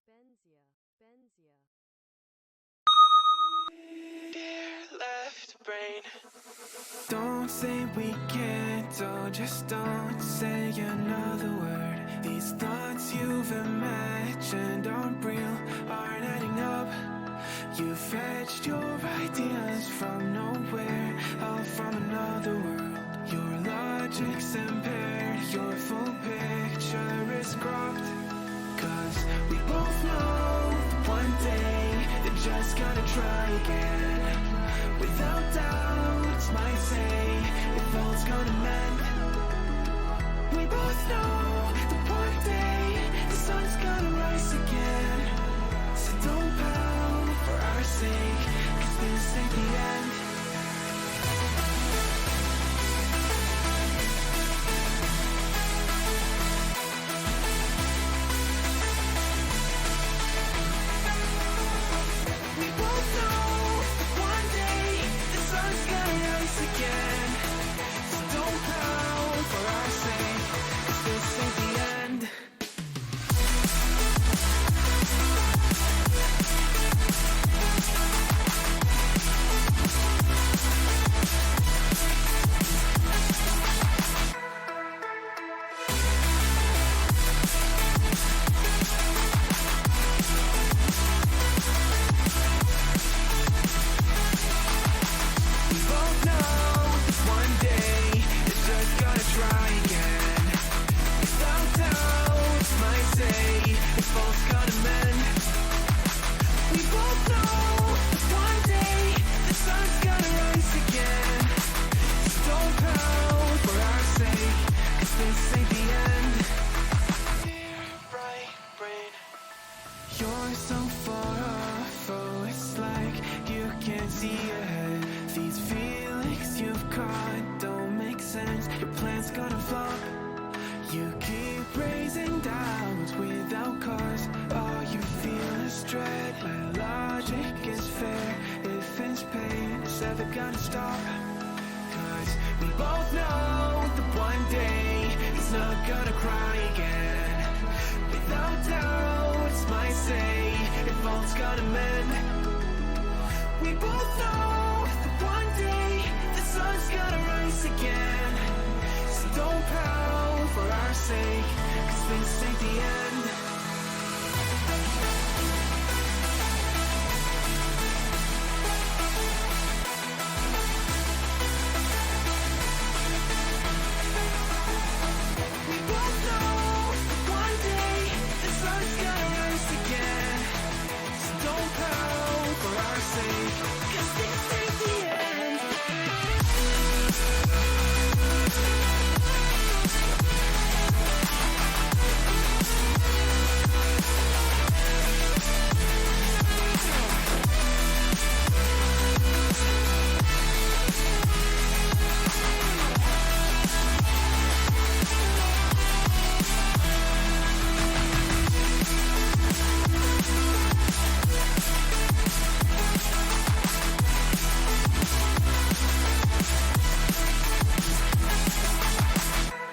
benzya. Dear left brain, don't say we can't, oh, just don't say another word. These thoughts you've imagined aren't real, aren't adding up. You fetched your ideas from nowhere, all from another world. Your logic's impaired, your full picture is cropped. Cause we both know one day they're just gonna try again. Without doubt, might say if all's gonna mend. We both know that one day the sun's gonna rise again. So don't pout for our sake, cause this ain't the end. We both know that one day the sun's gonna rise again. So don't pout for our sake, cause this ain't the end. We both know that one day they're just gonna try again. Without doubt, might say if all's gonna mend. We both know that one day the sun's gonna rise again. So don't pout for our sake, cause this ain't the end. Dear right brain, you're so far off, oh, it's like you can't see ahead. These feelings you've caught don't make sense, your plan's gonna flop. You keep raising doubts without cause, all you feel is dread. My logic is fair, if it's pain, it's ever gonna stop. Cause we both know that one day he's not gonna cry again. Without doubt, might say if all's gonna mend. We both know that one day the sun's gonna rise again. So don't pout for our sake, cause this ain't the end. We both know that one day the sun's gonna rise again. So don't pout for our sake, cause this ain't the end.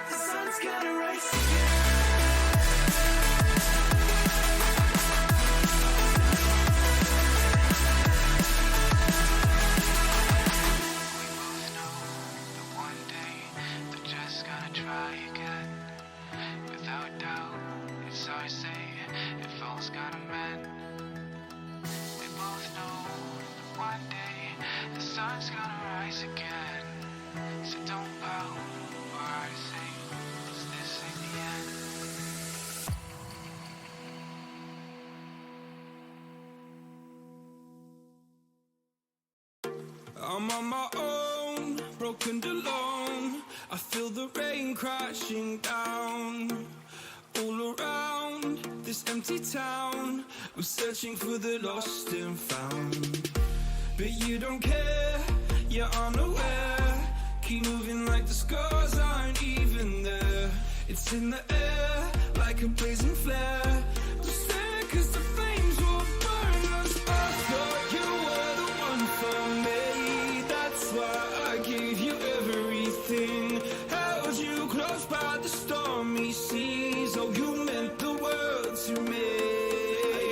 The sun's gonna rise again. We both know that one day they're just gonna try again. Without doubt, it's our say if all's gonna mend. We both know that one day the sun's gonna rise again. So don't pout for our sake, 'cause this ain't the end. I'm on my own, broken and alone. I feel the rain crashing down all around this empty town. I'm searching for the lost and found, but you don't care, you're unaware. Keep moving like the scars aren't even there. It's in the air like a blazing flare. Just there 'cause the flames will burn us. I thought you were the one for me. That's why I gave you everything. Held you close by the stormy seas. Oh, you meant the world to me.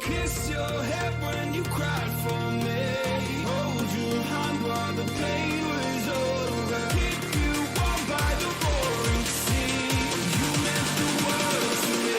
kiss your head when you cried for me. Hold your hand while the pain was over. Keep you warm by the roaring sea. You meant the world to me.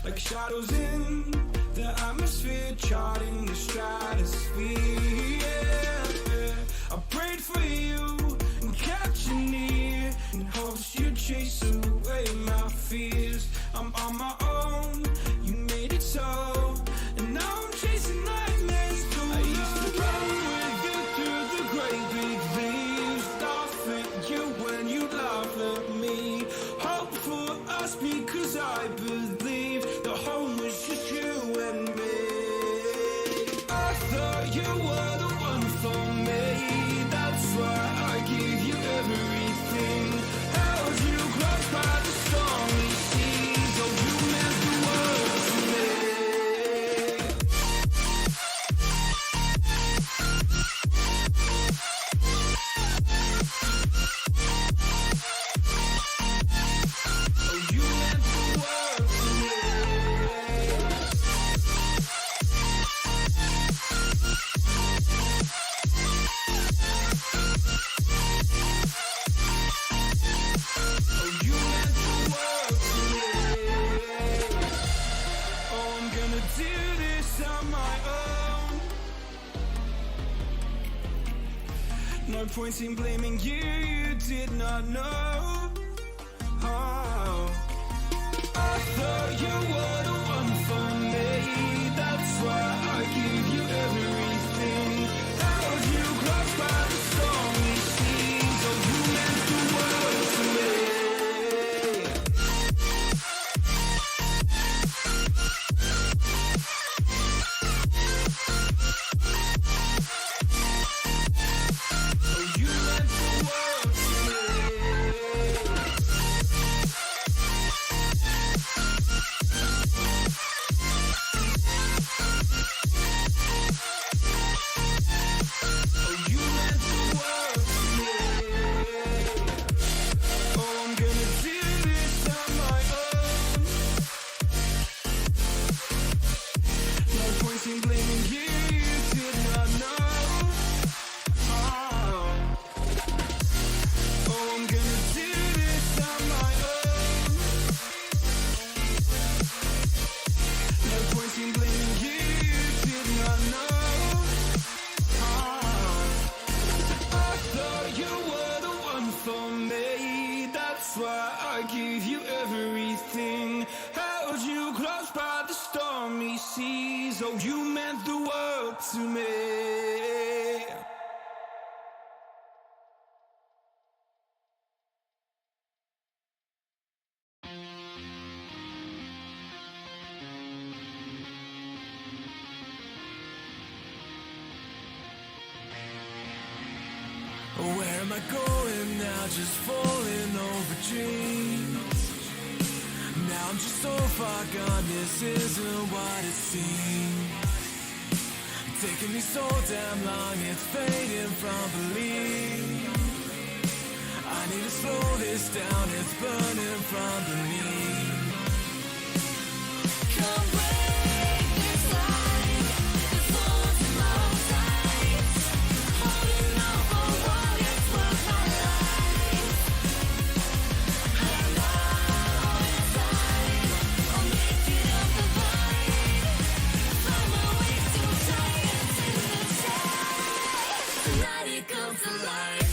Like shadows in the atmosphere, charting the stratosphere. Yeah. I prayed for you and kept you near in hopes you'd chase away my fears. I'm on my own, you made it so, and now I'm chasing nightmares too. I used to run with you through the great big leaves, laugh at you when you laugh at me. Hope for us because I believe the home was just you and me. I thought you were the one for me. That's why I gave you everything. Held you close by the stormy seas. Oh, you meant the world to me. Oh, you meant the world to me. Oh, you meant the world to me. Oh, I'm gonna do this on my own. No point in blaming you, you did not know. Oh, I thought you were the one for me. That's why I gave you everything. Held you close by the stormy seas. Oh, you meant the world to me. Oh, you meant the world to me. Oh, you meant the world to me. Oh, I'm gonna do this on my own. No point in blaming you, you did not know. Oh, I'm gonna do this on my own. No point in blaming you, you did not know. I thought you were the one for me. That's why I gave you everything. Held you close by the stormy seas. Oh, you meant the world to me. Where am I going now? Just falling over dreams. Now I'm just so far gone, this isn't what it seems. Taking me so damn long, it's fading from belief. I need to slow this down, it's burning from beneath. Come break this line, the phone's in my sights. Holding on for what it's worth my life. I'm not on your side, I'll make it up the fight. Find my way to giants in the sky. Tonight it comes to life.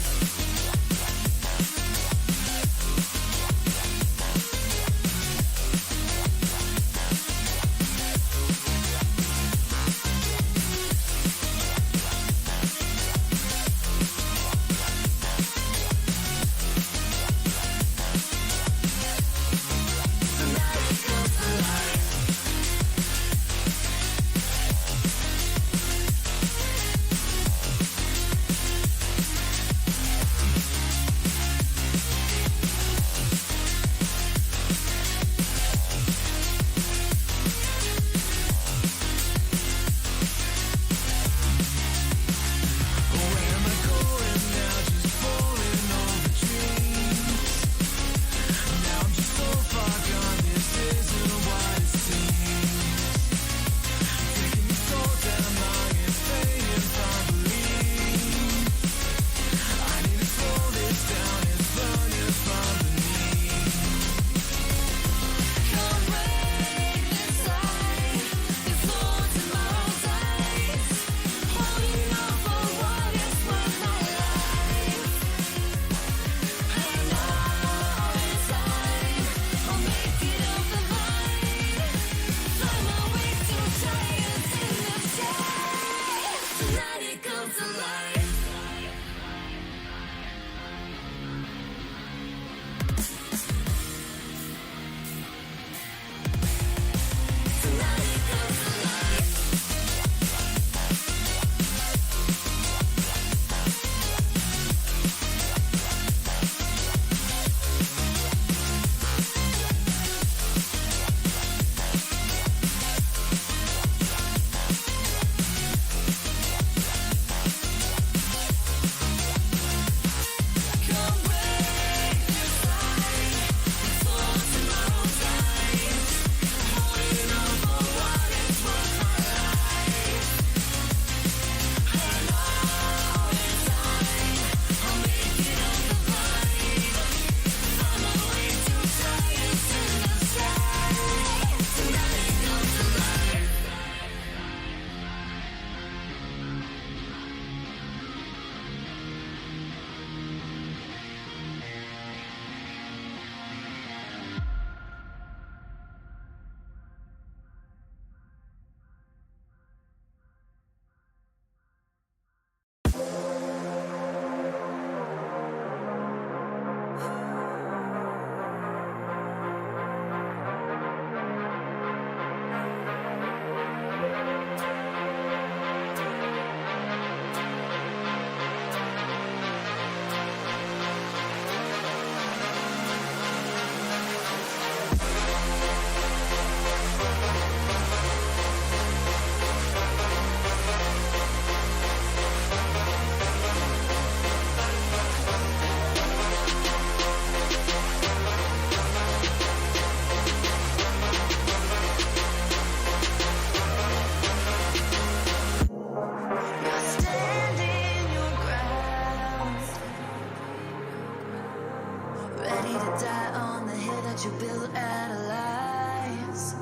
me to die on the hill that you built out of lies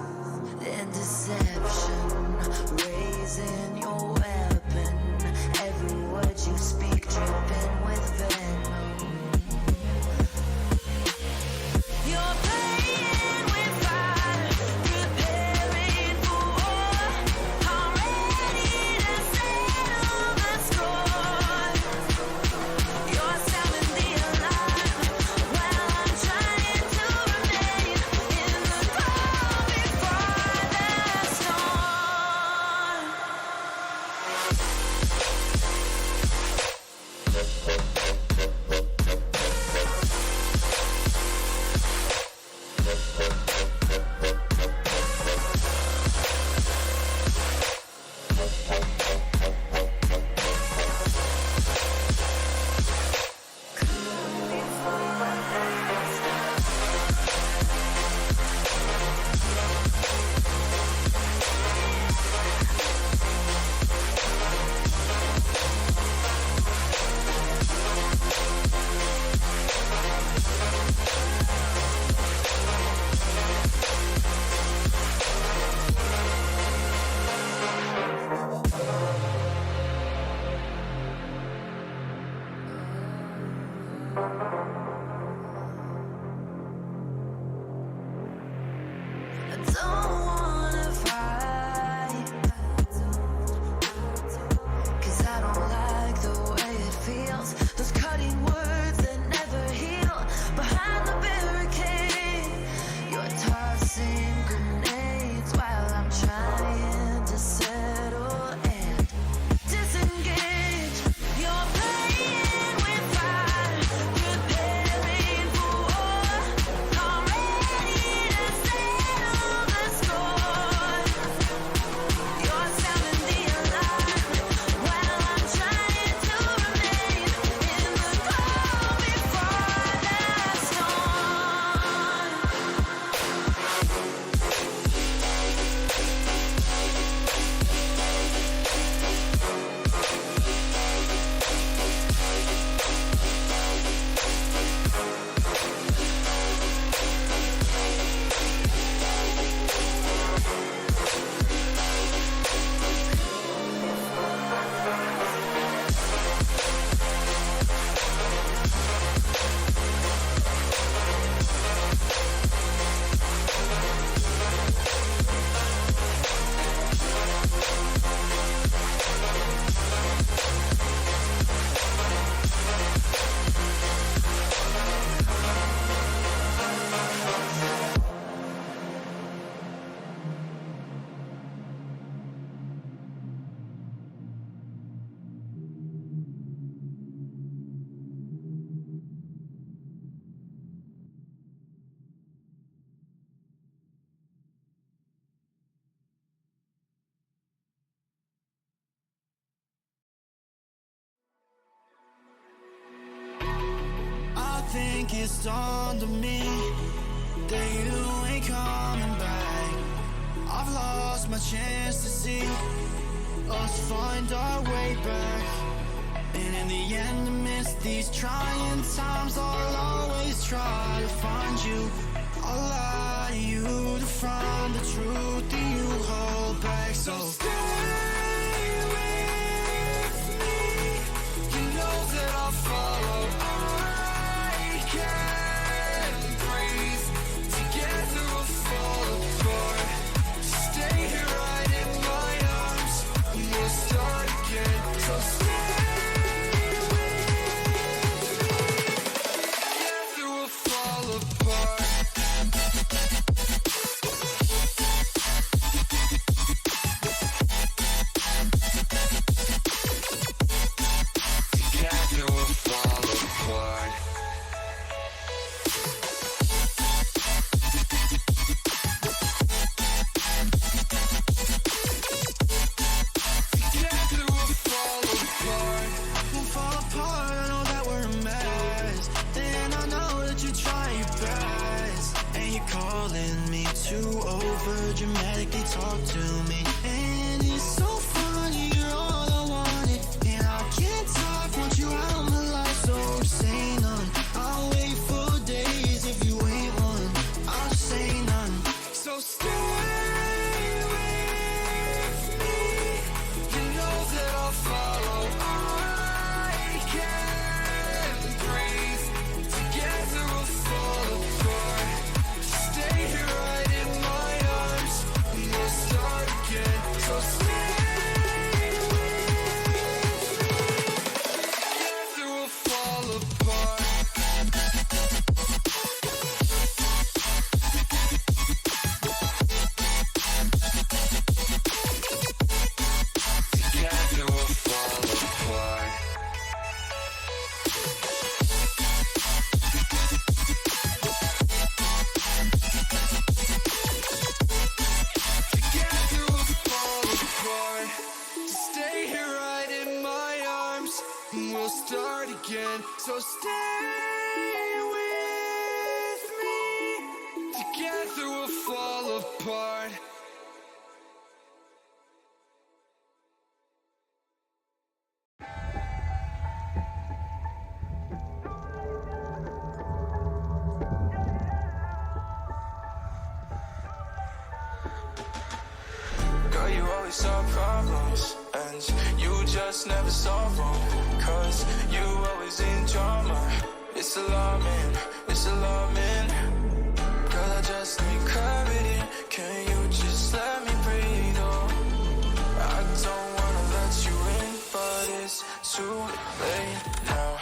and deception, raising your weapon. Every word you speak dripping with venom. You're playing with fire, preparing for war. I'm ready to settle the score. You're sounding the alarm while I'm trying to remain in the calm before the storm. I don't wanna fight, 'cause I don't like the way it feels. Those cutting words that never heal. Behind the barricade, you're tossing grenades while I'm trying to settle and disengage. You're playing with fire, preparing for war. I'm ready to settle the score. You're sounding the alarm while I'm trying to remain in the calm before the storm. I think it's dawned on me that you ain't coming back. I've lost my chance to see us find our way back. And in the end, amidst these trying times, I'll always try to find you. I'll lie to you to find the truth that you hold back. So stay with me. You know that I'll follow. I can't breathe. Together we'll fall apart. Stay here right in my arms, and we'll start again. So stay with me. Together we'll fall apart. Together we'll fall apart. Together we'll fall apart. We'll fall apart, I know that we're a mess. Then I know that you try your best. And you're calling me to over dramatically talk to me. And it's so funny, you're all I wanted. And I can't talk, want you out of my life, so say none. I'll wait for days So stay with me. Together we'll fall apart. Girl, you always solve problems, and you just never solve them. Cause you always in drama. It's alarming, it's alarming. Girl, I just need clarity. Can you just let me breathe? Oh, I don't wanna let you in, but it's too late now.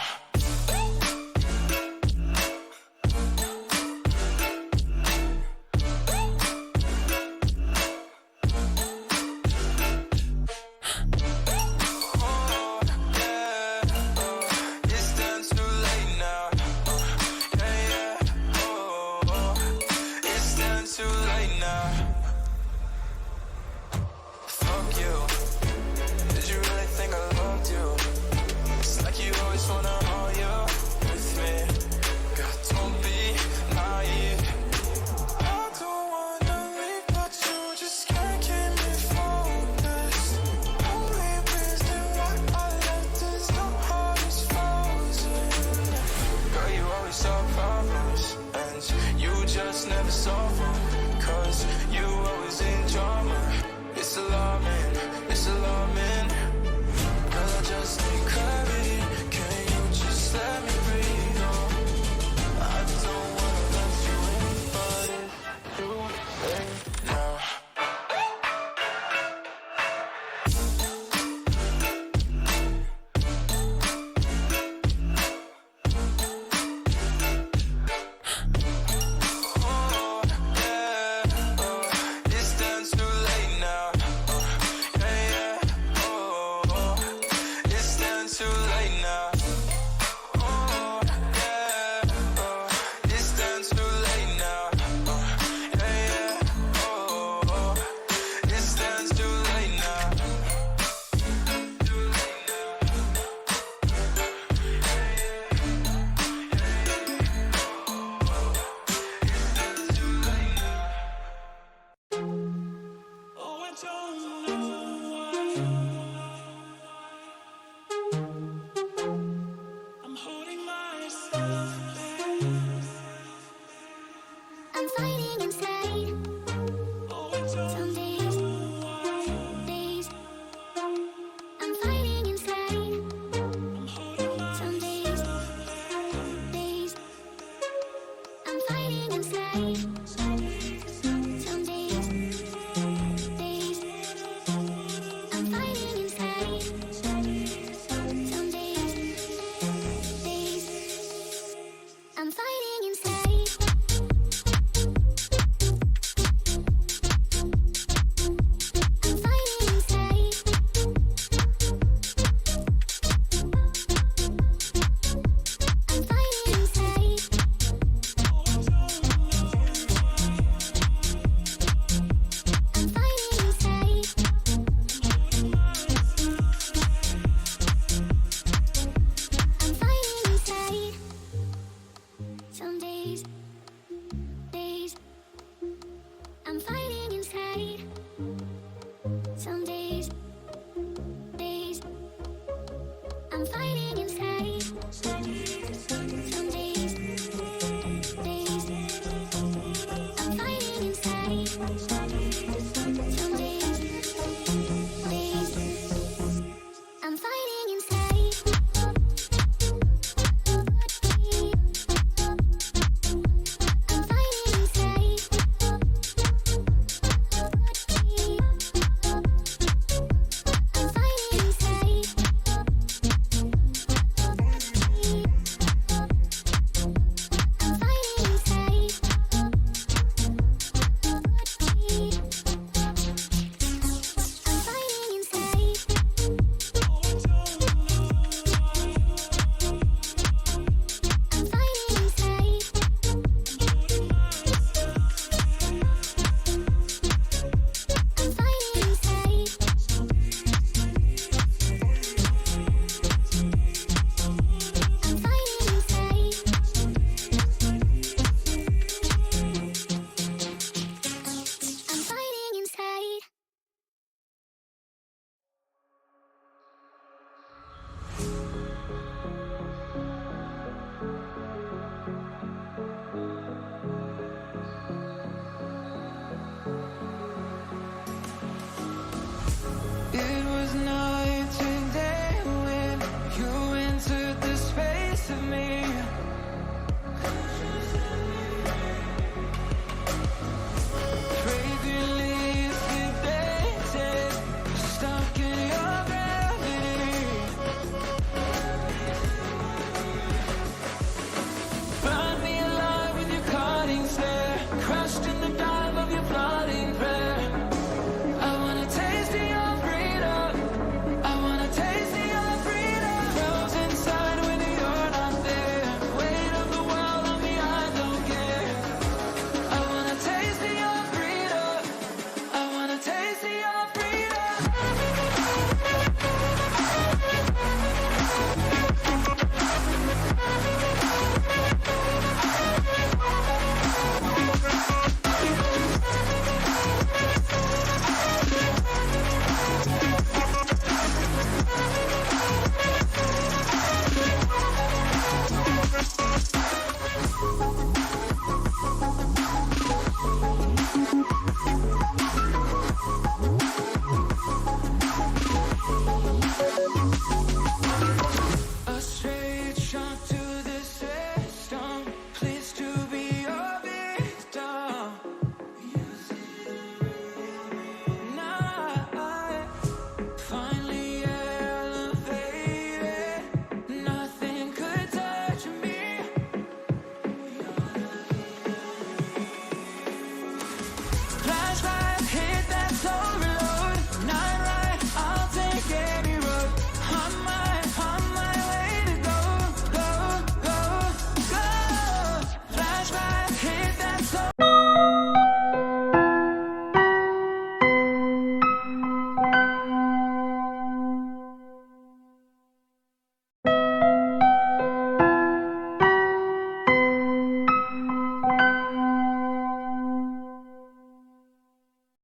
I'm fighting.